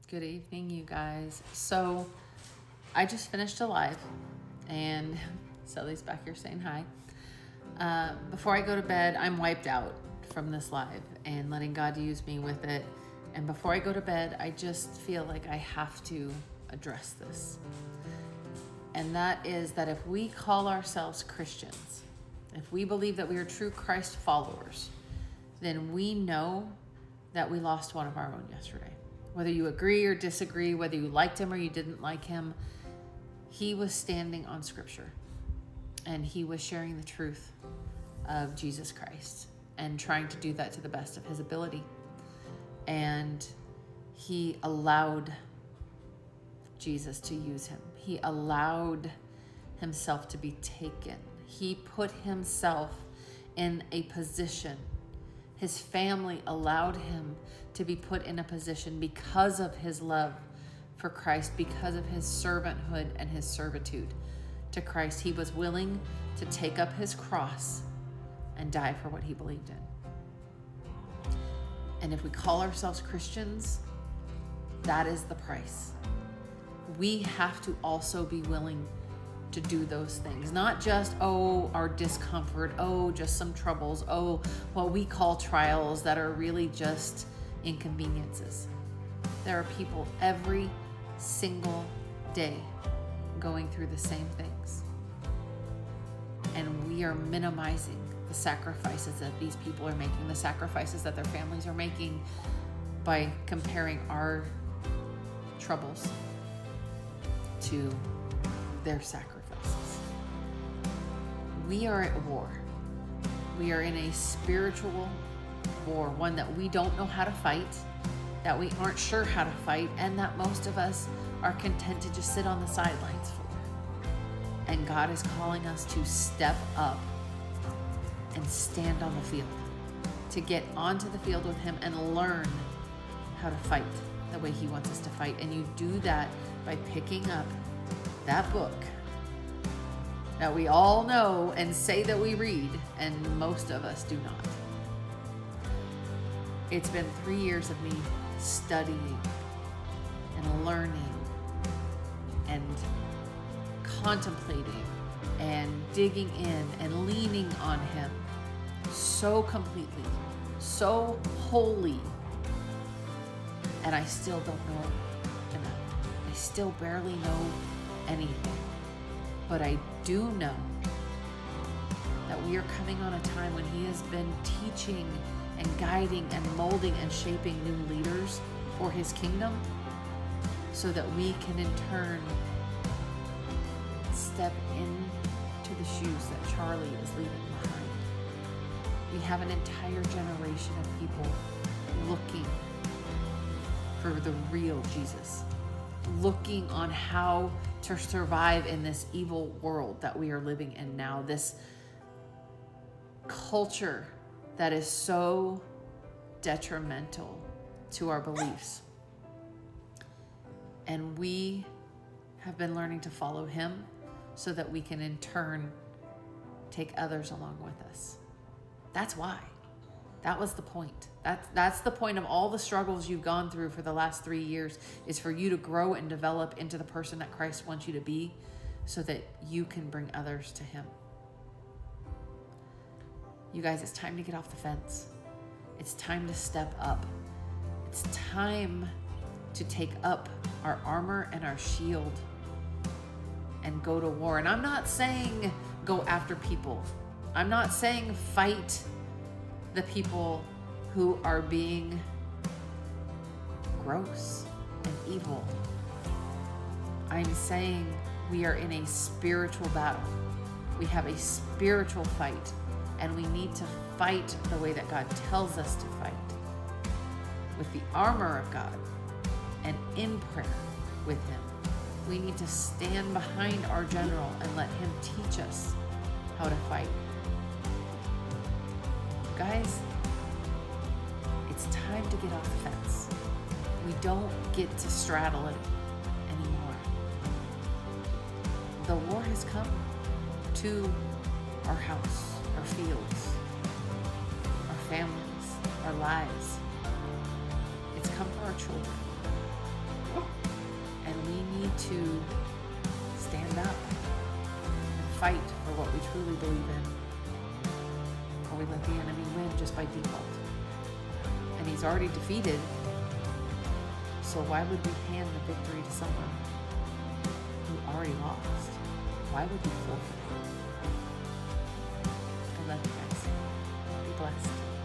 Good evening, you guys. So I just finished a live and Sally's back here saying hi. Before I go to bed, I'm wiped out from this live and letting God use me with it. And before I go to bed, I just feel like I have to address this. And that is that if we call ourselves Christians, if we believe that we are true Christ followers, then we know that we lost one of our own yesterday. Whether you agree or disagree, whether you liked him or you didn't like him, he was standing on scripture and he was sharing the truth of Jesus Christ and trying to do that to the best of his ability. And he allowed Jesus to use him. He allowed himself to be taken. He put himself in a position. His family allowed him to be put in a position because of his love for Christ, because of his servanthood and his servitude to Christ. He was willing to take up his cross and die for what he believed in. And if we call ourselves Christians, that is the price. We have to also be willing to do those things, not just, our discomfort, just some troubles, what we call trials that are really just inconveniences. There are people every single day going through the same things. And we are minimizing the sacrifices that these people are making, the sacrifices that their families are making by comparing our troubles to their sacrifices. We are at war. We are in a spiritual war, one that we don't know how to fight, that we aren't sure how to fight, and that most of us are content to just sit on the sidelines for. And God is calling us to step up and stand on the field, to get onto the field with him and learn how to fight the way he wants us to fight. And you do that by picking up that book that we all know and say that we read, and most of us do not. It's been 3 years of me studying and learning and contemplating and digging in and leaning on him so completely, so wholly, and I still don't know enough. I still barely know anything. But I do know that we are coming on a time when he has been teaching and guiding and molding and shaping new leaders for his kingdom, so that we can in turn step into the shoes that Charlie is leaving behind. We have an entire generation of people looking for the real Jesus, looking on how to survive in this evil world that we are living in now, this culture that is so detrimental to our beliefs. And we have been learning to follow him so that we can in turn take others along with us. That's why. That was the point. That's the point of all the struggles you've gone through for the last 3 years, is for you to grow and develop into the person that Christ wants you to be, so that you can bring others to him. You guys, it's time to get off the fence. It's time to step up. It's time to take up our armor and our shield and go to war. And I'm not saying go after people. I'm not saying fight the people who are being gross and evil. I'm saying we are in a spiritual battle. We have a spiritual fight, and we need to fight the way that God tells us to fight, with the armor of God and in prayer with him. We need to stand behind our general and let him teach us how to fight. Guys, it's time to get off the fence. We don't get to straddle it anymore. The war has come to our house, our fields, our families, our lives. It's come for our children. to stand up and fight for what we truly believe in, or we let the enemy win just by default. And he's already defeated, so why would we hand the victory to someone who already lost? Why would we forfeit? I love you guys. Be blessed.